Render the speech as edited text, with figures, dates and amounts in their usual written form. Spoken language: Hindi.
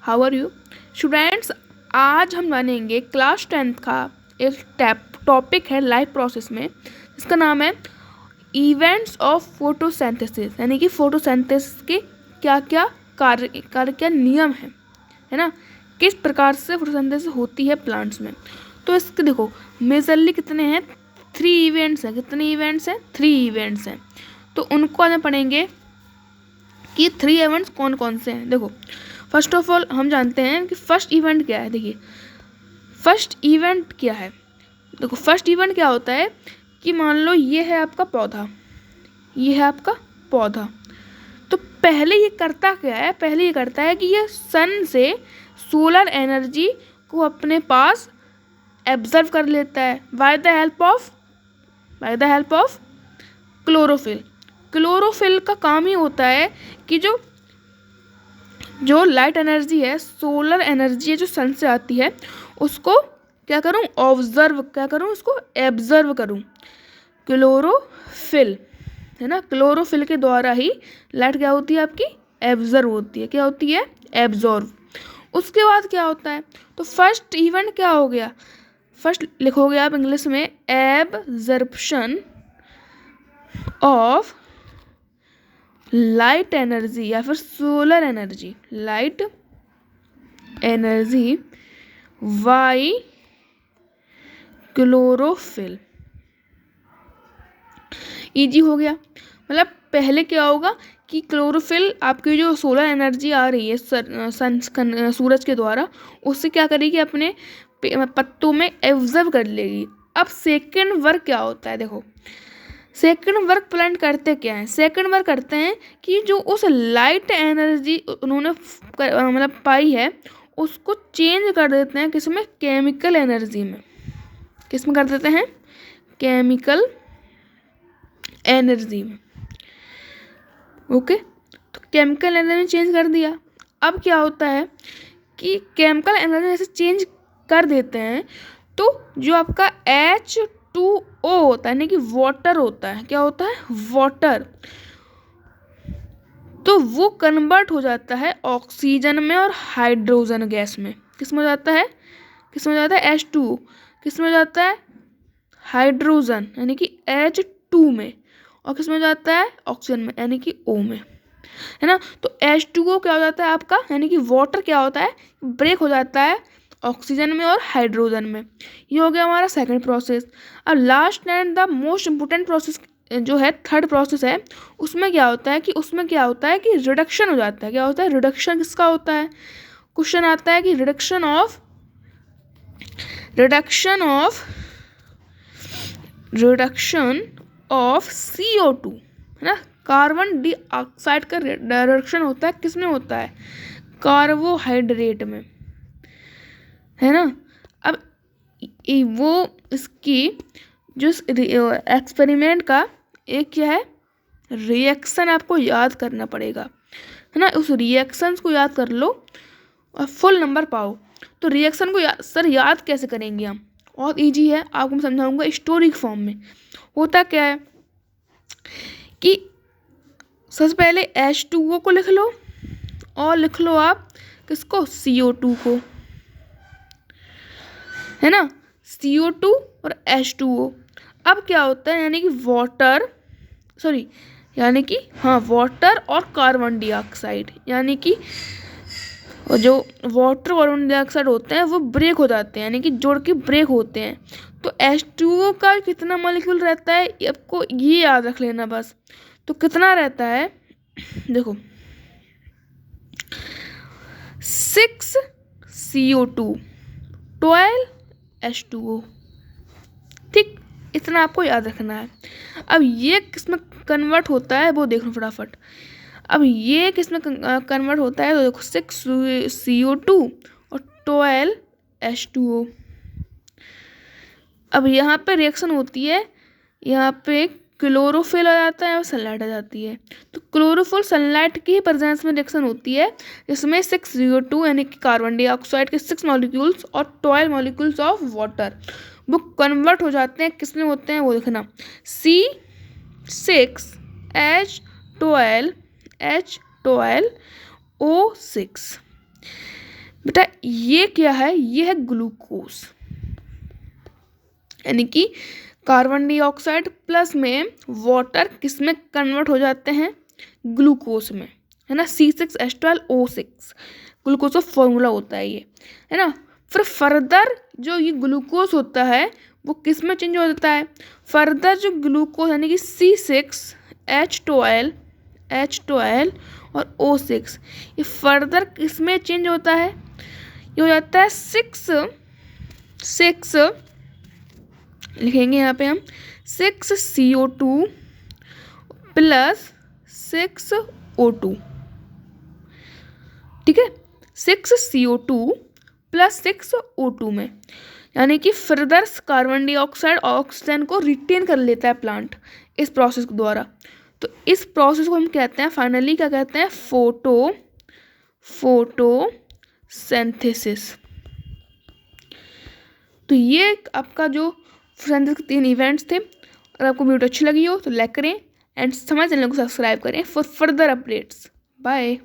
How are you students. आज हम जानेंगे क्लास 10th का एक टॉपिक है लाइफ प्रोसेस में, इसका नाम है इवेंट्स ऑफ फोटोसिंथेसिस, यानी कि फोटोसिंथेसिस के क्या क्या कार्य क्या नियम है ना, किस प्रकार से फोटोसिंथेसिस होती है प्लांट्स में। तो इसके देखो मेजरली कितने हैं, 3 इवेंट्स हैं। कितने इवेंट्स हैं? 3 इवेंट्स हैं। तो उनको आज हम पढ़ेंगे कि 3 इवेंट्स कौन कौन से हैं। देखो फर्स्ट ऑफ ऑल हम जानते हैं कि फर्स्ट इवेंट क्या है। देखिए फर्स्ट इवेंट क्या है, देखो फर्स्ट इवेंट क्या होता है कि मान लो ये है आपका पौधा, ये है आपका पौधा। तो पहले ये करता क्या है, पहले ये करता है कि ये सन से सोलर एनर्जी को अपने पास एब्जर्व कर लेता है by the help of chlorophyll. Chlorophyll का काम ही होता है कि जो लाइट एनर्जी है, सोलर एनर्जी है जो सन से आती है, उसको क्या करूं, उसको एब्जर्व करूं। क्लोरोफिल है ना, क्लोरोफिल के द्वारा ही लाइट क्या होती है आपकी, एब्जर्व होती है। क्या होती है? एब्जॉर्व। उसके बाद क्या होता है, तो फर्स्ट इवेंट क्या हो गया, फर्स्ट लिखोगे आप इंग्लिश में एब्जर्प्शन ऑफ लाइट एनर्जी या फिर solar energy, light energy by chlorophyll. Easy हो गया। मतलब पहले क्या होगा कि क्लोरोफिल आपकी जो सोलर एनर्जी आ रही है सूरज के द्वारा, उससे क्या करेगी, अपने पत्तों में एब्जर्व कर लेगी। अब सेकंड वर्क क्या होता है, देखो सेकंड वर्क प्लांट करते क्या है, सेकंड वर्क करते हैं कि जो उस लाइट एनर्जी उन्होंने मतलब पाई है उसको चेंज कर देते हैं किसमें, केमिकल एनर्जी में। किसमें कर देते हैं? केमिकल एनर्जी में। ओके, तो केमिकल एनर्जी चेंज कर दिया। अब क्या होता है कि केमिकल एनर्जी ऐसे चेंज कर देते हैं तो जो आपका H2O होता है, यानी कि वाटर होता है, क्या होता है, वाटर, तो वो कन्वर्ट हो जाता है ऑक्सीजन में और हाइड्रोजन गैस में। किसमें हो जाता है, किसमें हो जाता है, H2O। किसमें हो जाता है, हाइड्रोजन यानी कि H2 में, और किसमें हो जाता है, ऑक्सीजन में यानी कि O में, है ना। तो H2O क्या हो जाता है आपका, यानी कि वाटर क्या होता है, ब्रेक हो जाता है ऑक्सीजन में और हाइड्रोजन में। ये हो गया हमारा सेकंड प्रोसेस। अब last and the most important process जो है, थर्ड प्रोसेस है, उसमें क्या होता है कि रिडक्शन हो जाता है। क्या होता है? रिडक्शन किसका होता है? क्वेश्चन आता है कि रिडक्शन ऑफ CO2, है ना, कार्बन डाइऑक्साइड का रिडक्शन होता है, किसमें होता है, कार्बोहाइड्रेट में, है ना। अब वो इसकी जो एक्सपेरिमेंट का एक क्या है, रिएक्शन आपको याद करना पड़ेगा, है ना। उस रिएक्शंस को याद कर लो और फुल नंबर पाओ। तो रिएक्शन को सर याद कैसे करेंगे हम, बहुत इजी है, आपको मैं समझाऊंगा स्टोरी फॉर्म में। होता क्या है कि सबसे पहले H2O को लिख लो और लिख लो आप किसको, CO2 को, है ना, CO2 और H2O। अब क्या होता है, यानी कि वाटर और कार्बन डाइऑक्साइड, यानी कि जो वाटर और कार्बन डाइऑक्साइड होते हैं वो ब्रेक हो जाते हैं, यानी कि जोड़ के ब्रेक होते हैं। तो H2O का कितना मॉलिक्यूल रहता है, आपको ये याद रख लेना बस। तो कितना रहता है, देखो 6 CO2 12 H2O, ठीक, इतना आपको याद रखना है। अब ये किसमें कन्वर्ट होता है वो देख लो फटाफट। अब ये किसमें कन्वर्ट होता है, तो देखो 6 CO2 और 12 H2O। अब यहाँ पे रिएक्शन होती है, यहाँ पे क्लोरोफिल आ जाता है और सनलाइट आ जाती है। तो क्लोरोफिल सनलाइट की ही प्रेजेंस में रिएक्शन होती है, जिसमें 6 CO2 यानी कि कार्बन डाइऑक्साइड के 6 मॉलिक्यूल्स और 12 मॉलिक्यूल्स ऑफ वाटर वो कन्वर्ट हो जाते हैं, किसमें होते हैं वो देखना, C6H12O6, बेटा ये क्या है, ये है ग्लूकोज, यानी कि कार्बन डाइऑक्साइड प्लस में वाटर किस में कन्वर्ट हो जाते हैं, ग्लूकोज में, है ना, C6H12O6 ग्लूकोज का फॉर्मूला होता है ये, है ना। फिर फर्दर जो ये ग्लूकोज होता है वो किस में चेंज हो जाता है, फर्दर जो ग्लूकोज यानी कि C6H12 और O6 ये फर्दर किस में चेंज होता है, ये हो जाता है सिक्स लिखेंगे यहाँ पे हम 6CO2 प्लस 6O2, ठीक है, 6CO2 प्लस 6O2 में, यानी कि फर्दर कार्बन डाइऑक्साइड ऑक्सीजन को रिटेन कर लेता है प्लांट इस प्रोसेस के द्वारा। तो इस प्रोसेस को हम कहते हैं फाइनली क्या कहते हैं, फोटोसिंथेसिस। तो ये आपका जो फोटोसिंथेसिस के 3 इवेंट्स थे। अगर आपको वीडियो अच्छी लगी हो तो लाइक करें एंड हमारे चैनल को सब्सक्राइब करें फॉर फर्दर अपडेट्स। बाय।